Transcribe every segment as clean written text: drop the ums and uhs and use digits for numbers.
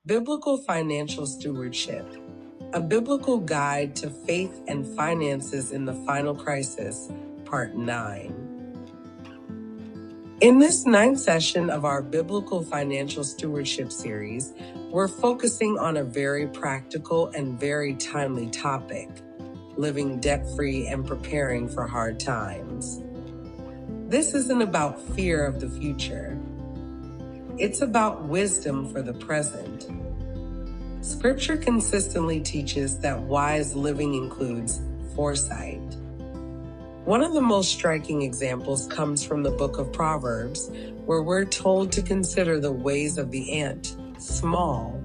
Biblical Financial Stewardship, a biblical guide to faith and finances in the final crisis, Part 9. In this 9th session of our Biblical Financial Stewardship series, we're focusing on a very practical and very timely topic: living debt-free and preparing for hard times. This isn't about fear of the future. It's about wisdom for the present. Scripture consistently teaches that wise living includes foresight. One of the most striking examples comes from the book of Proverbs, where we're told to consider the ways of the ant, small,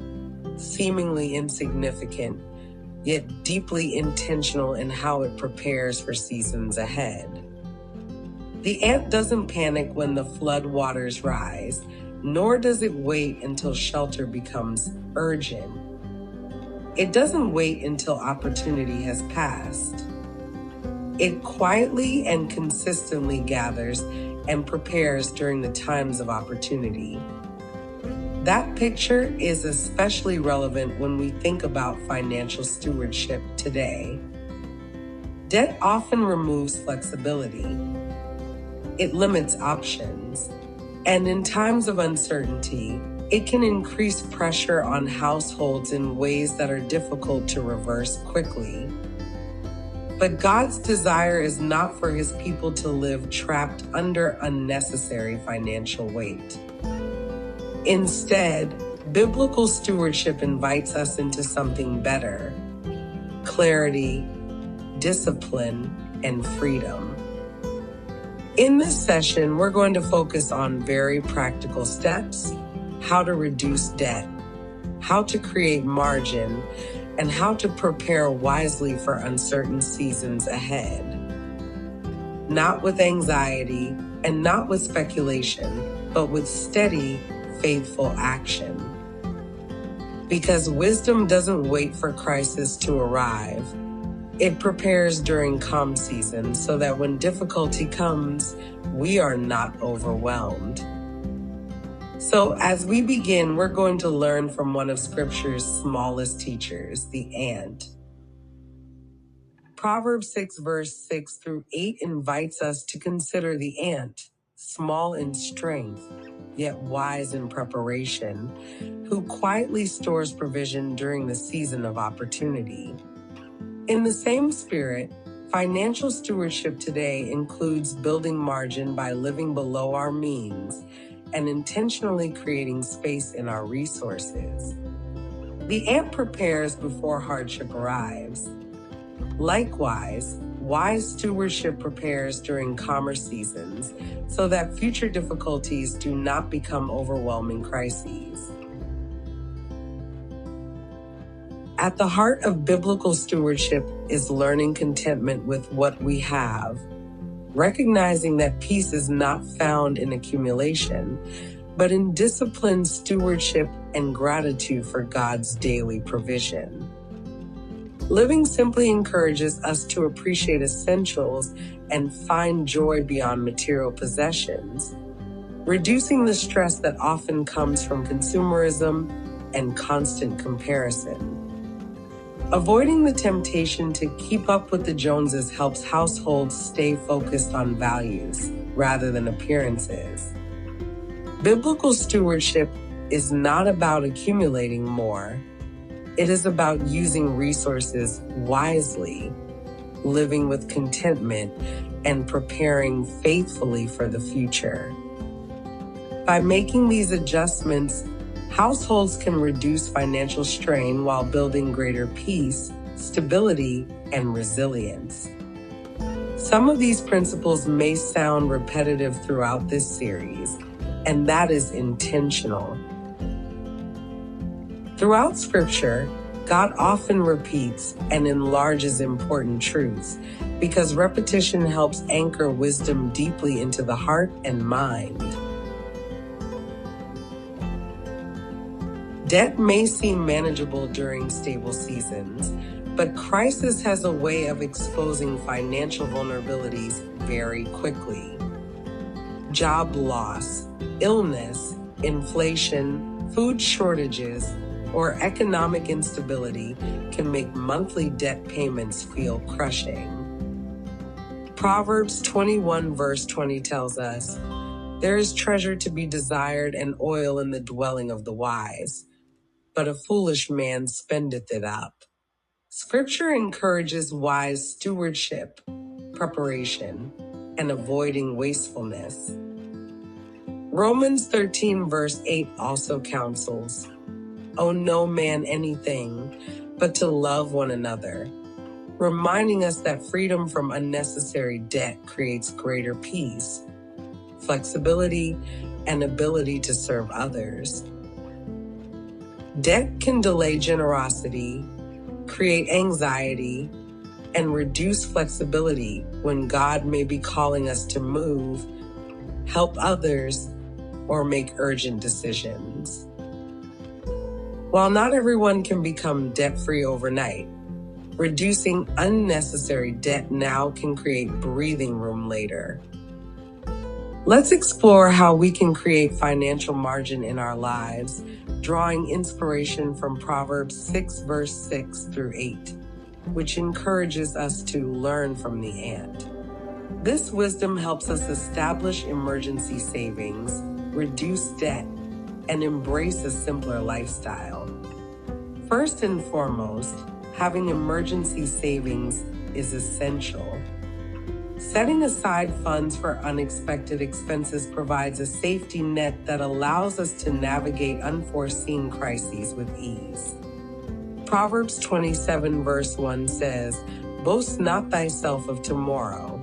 seemingly insignificant, yet deeply intentional in how it prepares for seasons ahead. The ant doesn't panic when the flood waters rise, nor does it wait until shelter becomes urgent. It doesn't wait until opportunity has passed. It quietly and consistently gathers and prepares during the times of opportunity. That picture is especially relevant when we think about financial stewardship today. Debt often removes flexibility. It limits options. And in times of uncertainty, it can increase pressure on households in ways that are difficult to reverse quickly. But God's desire is not for His people to live trapped under unnecessary financial weight. Instead, biblical stewardship invites us into something better: clarity, discipline, and freedom. In this session, we're going to focus on very practical steps: how to reduce debt, how to create margin, and how to prepare wisely for uncertain seasons ahead. Not with anxiety and not with speculation, but with steady, faithful action. Because wisdom doesn't wait for crisis to arrive. It prepares during calm seasons so that when difficulty comes, we are not overwhelmed. So as we begin, we're going to learn from one of Scripture's smallest teachers, the ant. Proverbs 6 verse 6 through 8 invites us to consider the ant, small in strength, yet wise in preparation, who quietly stores provision during the season of opportunity. In the same spirit, financial stewardship today includes building margin by living below our means and intentionally creating space in our resources. The ant prepares before hardship arrives. Likewise, wise stewardship prepares during calmer seasons so that future difficulties do not become overwhelming crises. At the heart of biblical stewardship is learning contentment with what we have, recognizing that peace is not found in accumulation, but in disciplined stewardship and gratitude for God's daily provision. Living simply encourages us to appreciate essentials and find joy beyond material possessions, reducing the stress that often comes from consumerism and constant comparison. Avoiding the temptation to keep up with the Joneses helps households stay focused on values rather than appearances. Biblical stewardship is not about accumulating more. It is about using resources wisely, living with contentment, and preparing faithfully for the future. By making these adjustments, households can reduce financial strain while building greater peace, stability, and resilience. Some of these principles may sound repetitive throughout this series, and that is intentional. Throughout Scripture, God often repeats and enlarges important truths because repetition helps anchor wisdom deeply into the heart and mind. Debt may seem manageable during stable seasons, but crisis has a way of exposing financial vulnerabilities very quickly. Job loss, illness, inflation, food shortages, or economic instability can make monthly debt payments feel crushing. Proverbs 21 verse 20 tells us, "There is treasure to be desired and oil in the dwelling of the wise, but a foolish man spendeth it up." Scripture encourages wise stewardship, preparation, and avoiding wastefulness. Romans 13 verse 8 also counsels, "Owe no man anything but to love one another," reminding us that freedom from unnecessary debt creates greater peace, flexibility, and ability to serve others. Debt can delay generosity, create anxiety, and reduce flexibility when God may be calling us to move, help others, or make urgent decisions. While not everyone can become debt-free overnight, reducing unnecessary debt now can create breathing room later. Let's explore how we can create financial margin in our lives, drawing inspiration from Proverbs 6 verse 6 through 8, which encourages us to learn from the ant. This wisdom helps us establish emergency savings, reduce debt, and embrace a simpler lifestyle. First and foremost, having emergency savings is essential. Setting aside funds for unexpected expenses provides a safety net that allows us to navigate unforeseen crises with ease. Proverbs 27 verse 1 says, "Boast not thyself of tomorrow,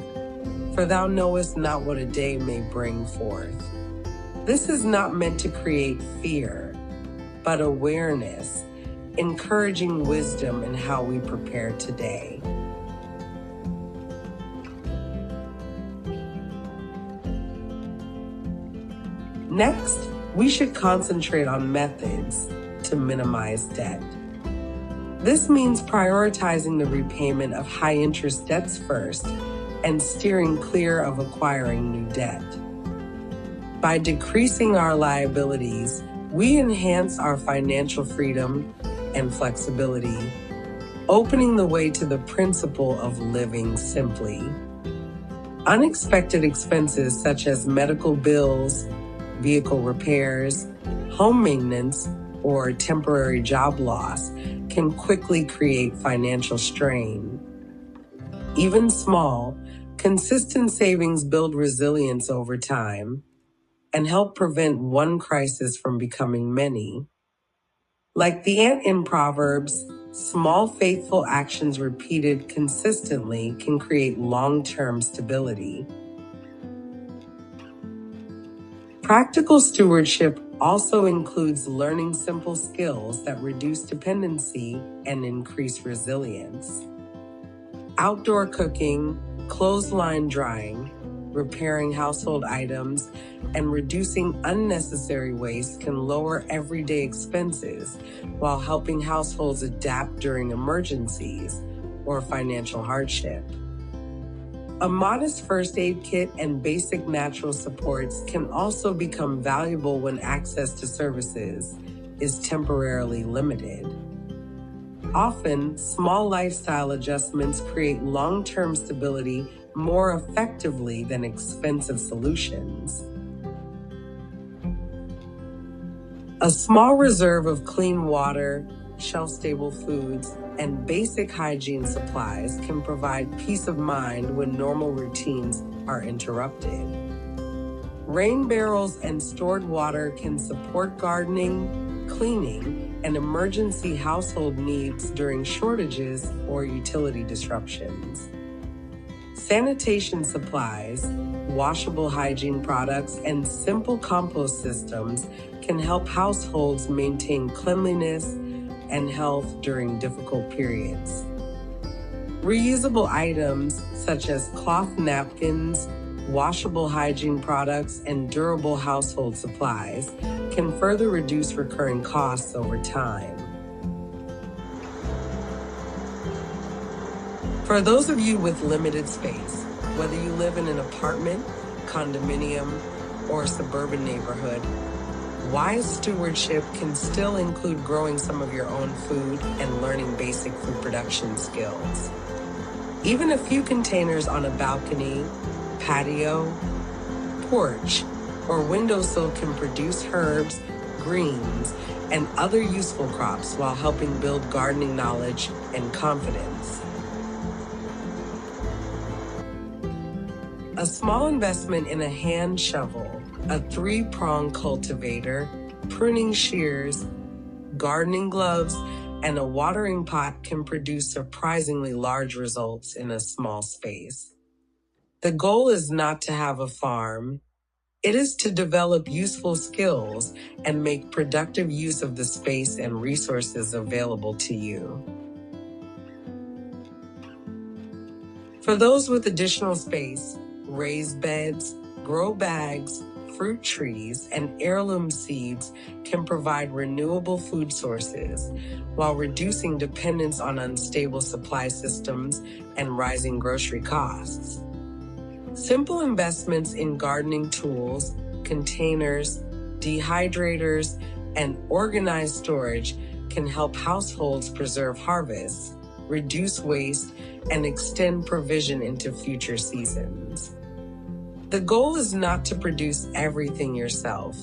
for thou knowest not what a day may bring forth." This is not meant to create fear, but awareness, encouraging wisdom in how we prepare today. Next, we should concentrate on methods to minimize debt. This means prioritizing the repayment of high-interest debts first and steering clear of acquiring new debt. By decreasing our liabilities, we enhance our financial freedom and flexibility, opening the way to the principle of living simply. Unexpected expenses such as medical bills, vehicle repairs, home maintenance, or temporary job loss can quickly create financial strain. Even small, consistent savings build resilience over time and help prevent one crisis from becoming many. Like the ant in Proverbs, small faithful actions repeated consistently can create long-term stability. Practical stewardship also includes learning simple skills that reduce dependency and increase resilience. Outdoor cooking, clothesline drying, repairing household items, and reducing unnecessary waste can lower everyday expenses while helping households adapt during emergencies or financial hardship. A modest first aid kit and basic natural supports can also become valuable when access to services is temporarily limited. Often, small lifestyle adjustments create long-term stability more effectively than expensive solutions. A small reserve of clean water, shelf-stable foods, and basic hygiene supplies can provide peace of mind when normal routines are interrupted. Rain barrels and stored water can support gardening, cleaning, and emergency household needs during shortages or utility disruptions. Sanitation supplies, washable hygiene products, and simple compost systems can help households maintain cleanliness and health during difficult periods. Reusable items such as cloth napkins, washable hygiene products, and durable household supplies can further reduce recurring costs over time. For those of you with limited space, whether you live in an apartment, condominium, or suburban neighborhood, Wise stewardship can still include growing some of your own food and learning basic food production skills. Even a few containers on a balcony, patio, porch, or windowsill can produce herbs, greens, and other useful crops while helping build gardening knowledge and confidence. A small investment in a hand shovel, a 3-prong cultivator, pruning shears, gardening gloves, and a watering pot can produce surprisingly large results in a small space. The goal is not to have a farm. It is to develop useful skills and make productive use of the space and resources available to you. For those with additional space, raised beds, grow bags, fruit trees, and heirloom seeds can provide renewable food sources while reducing dependence on unstable supply systems and rising grocery costs. Simple investments in gardening tools, containers, dehydrators, and organized storage can help households preserve harvests, reduce waste, and extend provision into future seasons. The goal is not to produce everything yourself,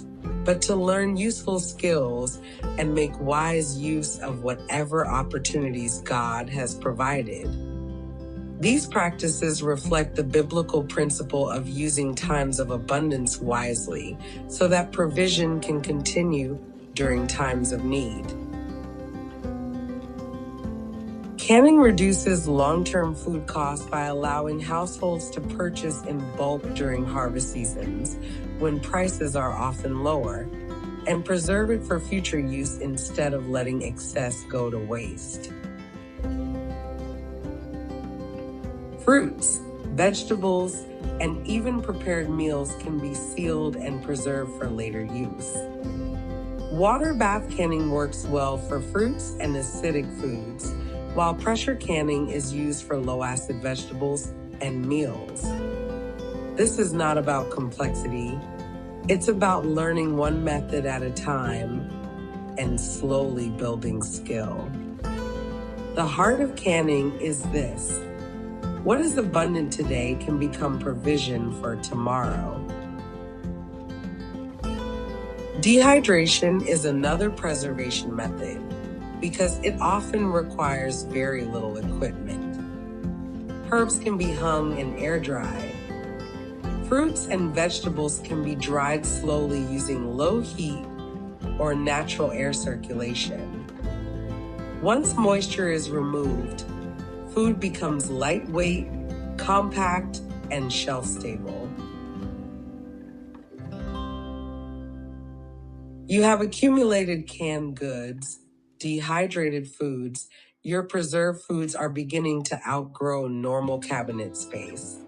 but to learn useful skills and make wise use of whatever opportunities God has provided. These practices reflect the biblical principle of using times of abundance wisely so that provision can continue during times of need. Canning reduces long-term food costs by allowing households to purchase in bulk during harvest seasons, when prices are often lower, and preserve it for future use instead of letting excess go to waste. Fruits, vegetables, and even prepared meals can be sealed and preserved for later use. Water bath canning works well for fruits and acidic foods, while pressure canning is used for low-acid vegetables and meals. This is not about complexity. It's about learning one method at a time and slowly building skill. The heart of canning is this: what is abundant today can become provision for tomorrow. Dehydration is another preservation method because it often requires very little equipment. Herbs can be hung and air dried. Fruits and vegetables can be dried slowly using low heat or natural air circulation. Once moisture is removed, food becomes lightweight, compact, and shelf-stable. You have accumulated canned goods, dehydrated foods. Your preserved foods are beginning to outgrow normal cabinet space.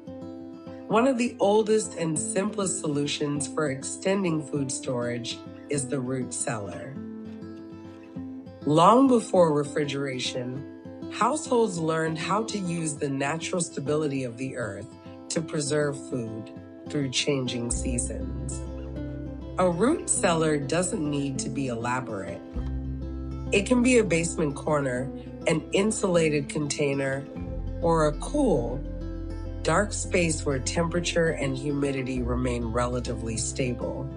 One of the oldest and simplest solutions for extending food storage is the root cellar. Long before refrigeration, households learned how to use the natural stability of the earth to preserve food through changing seasons. A root cellar doesn't need to be elaborate. It can be a basement corner, an insulated container, or a cool, dark space where temperature and humidity remain relatively stable.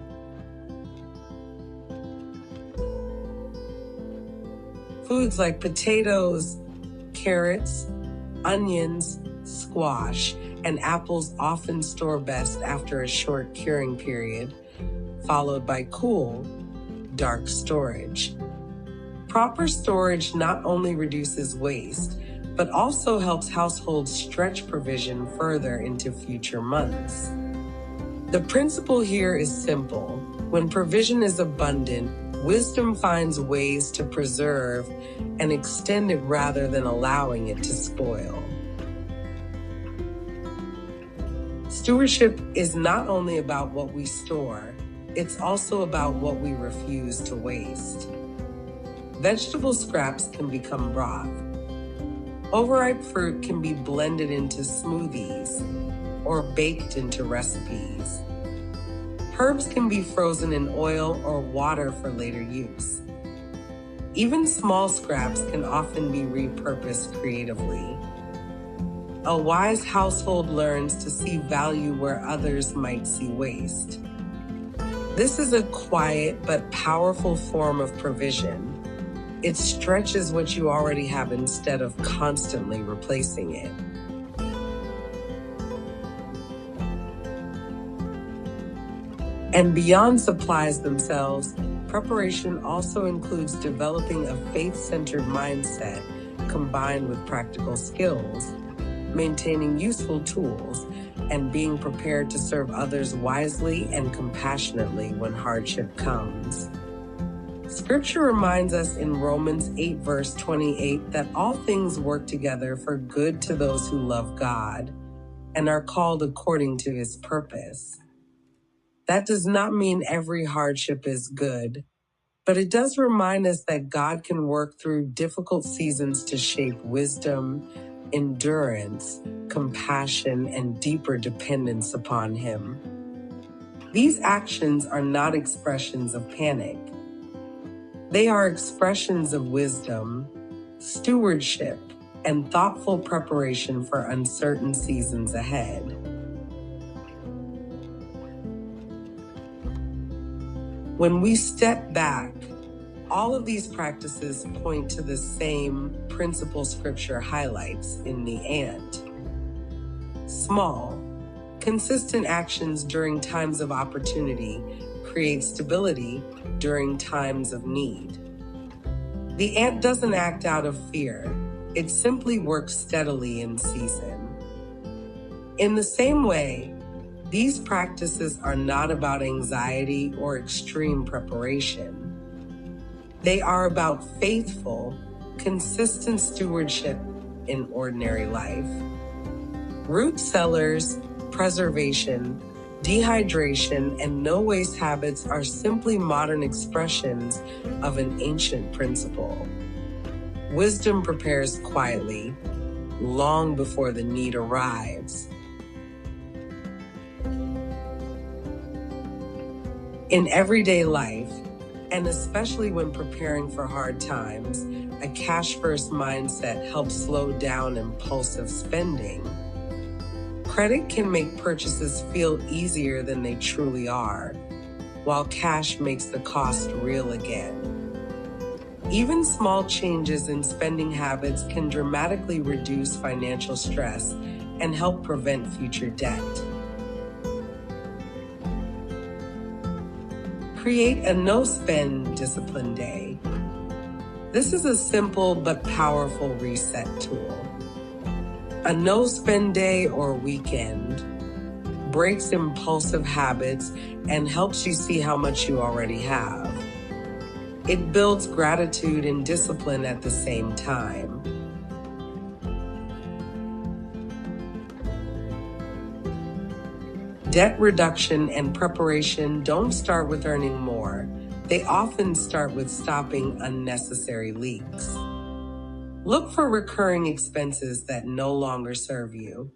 Foods like potatoes, carrots, onions, squash, and apples often store best after a short curing period, followed by cool, dark storage. Proper storage not only reduces waste, but also helps households stretch provision further into future months. The principle here is simple. When provision is abundant, wisdom finds ways to preserve and extend it rather than allowing it to spoil. Stewardship is not only about what we store, it's also about what we refuse to waste. Vegetable scraps can become broth. Overripe fruit can be blended into smoothies or baked into recipes. Herbs can be frozen in oil or water for later use. Even small scraps can often be repurposed creatively. A wise household learns to see value where others might see waste. This is a quiet but powerful form of provision. It stretches what you already have instead of constantly replacing it. And beyond supplies themselves, preparation also includes developing a faith-centered mindset combined with practical skills, maintaining useful tools, and being prepared to serve others wisely and compassionately when hardship comes. Scripture reminds us in Romans 8 verse 28 that all things work together for good to those who love God and are called according to his purpose. That does not mean every hardship is good, but it does remind us that God can work through difficult seasons to shape wisdom, endurance, compassion, and deeper dependence upon him. These actions are not expressions of panic. They are expressions of wisdom, stewardship, and thoughtful preparation for uncertain seasons ahead. When we step back, all of these practices point to the same principle Scripture highlights in the ant. Small, consistent actions during times of opportunity create stability during times of need. The ant doesn't act out of fear. It simply works steadily in season. In the same way, these practices are not about anxiety or extreme preparation. They are about faithful, consistent stewardship in ordinary life. Root cellars, preservation, dehydration, and no-waste habits are simply modern expressions of an ancient principle. Wisdom prepares quietly, long before the need arrives. In everyday life, and especially when preparing for hard times, a cash-first mindset helps slow down impulsive spending. Credit can make purchases feel easier than they truly are, while cash makes the cost real again. Even small changes in spending habits can dramatically reduce financial stress and help prevent future debt. Create a no-spend discipline day. This is a simple but powerful reset tool. A no-spend day or weekend breaks impulsive habits and helps you see how much you already have. It builds gratitude and discipline at the same time. Debt reduction and preparation don't start with earning more. They often start with stopping unnecessary leaks. Look for recurring expenses that no longer serve you.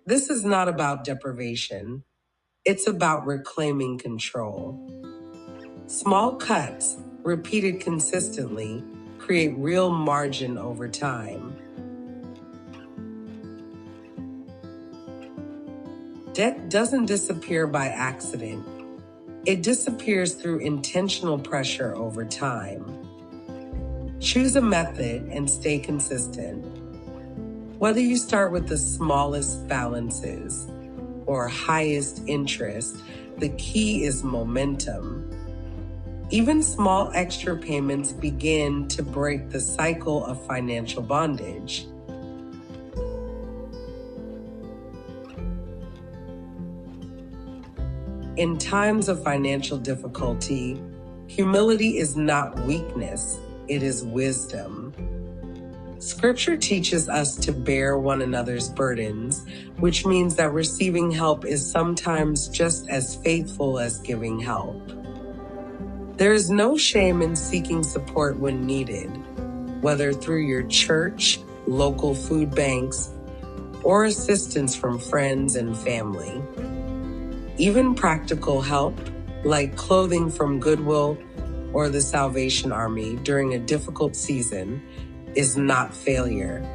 This is not about deprivation. It's about reclaiming control. Small cuts, repeated consistently, create real margin over time. Debt doesn't disappear by accident. It disappears through intentional pressure over time. Choose a method and stay consistent. Whether you start with the smallest balances or highest interest, the key is momentum. Even small extra payments begin to break the cycle of financial bondage. In times of financial difficulty, humility is not weakness, it is wisdom. Scripture teaches us to bear one another's burdens, which means that receiving help is sometimes just as faithful as giving help. There is no shame in seeking support when needed, whether through your church, local food banks, or assistance from friends and family. Even practical help, like clothing from Goodwill or the Salvation Army during a difficult season, is not failure.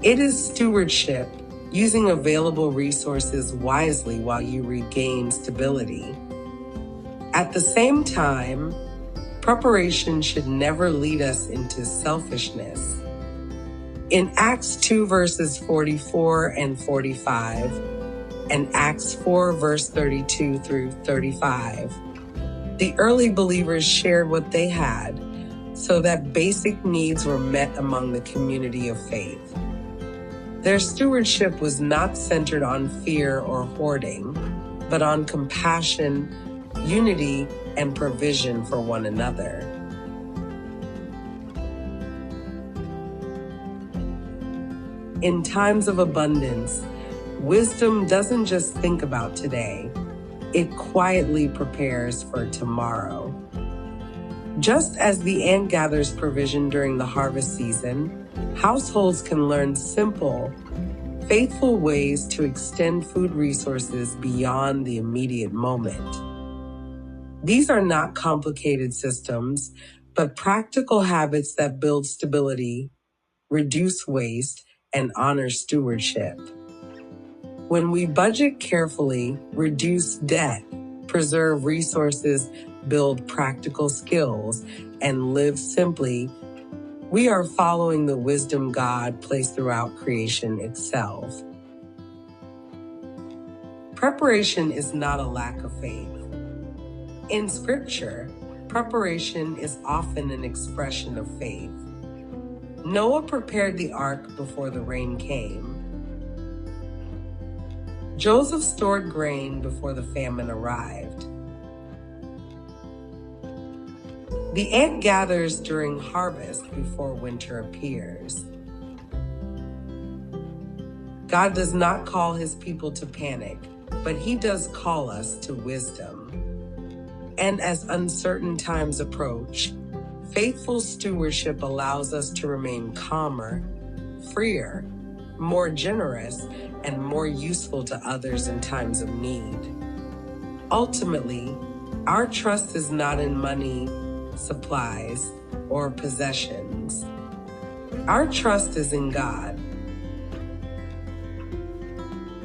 It is stewardship, using available resources wisely while you regain stability. At the same time, preparation should never lead us into selfishness. In Acts 2 verses 44 and 45, and Acts 4 verse 32 through 35, the early believers shared what they had so that basic needs were met among the community of faith. Their stewardship was not centered on fear or hoarding, but on compassion, unity, and provision for one another. In times of abundance, wisdom doesn't just think about today, it quietly prepares for tomorrow. Just as the ant gathers provision during the harvest season, households can learn simple, faithful ways to extend food resources beyond the immediate moment. These are not complicated systems, but practical habits that build stability, reduce waste, and honor stewardship. When we budget carefully, reduce debt, preserve resources, build practical skills, and live simply, we are following the wisdom God placed throughout creation itself. Preparation is not a lack of faith. In Scripture, preparation is often an expression of faith. Noah prepared the ark before the rain came. Joseph stored grain before the famine arrived. The ant gathers during harvest before winter appears. God does not call his people to panic, but he does call us to wisdom. And as uncertain times approach, faithful stewardship allows us to remain calmer, freer, more generous, and more useful to others in times of need. Ultimately, our trust is not in money, supplies, or possessions. Our trust is in God.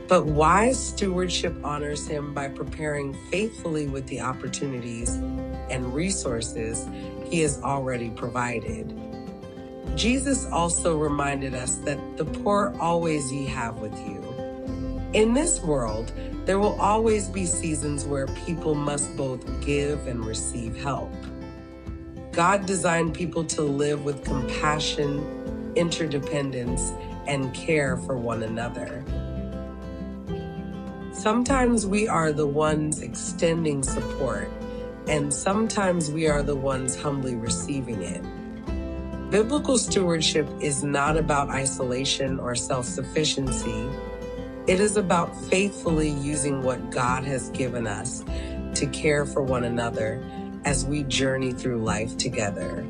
But wise stewardship honors him by preparing faithfully with the opportunities and resources he has already provided. Jesus also reminded us that the poor always ye have with you. In this world, there will always be seasons where people must both give and receive help. God designed people to live with compassion, interdependence, and care for one another. Sometimes we are the ones extending support, and sometimes we are the ones humbly receiving it. Biblical stewardship is not about isolation or self-sufficiency. It is about faithfully using what God has given us to care for one another as we journey through life together.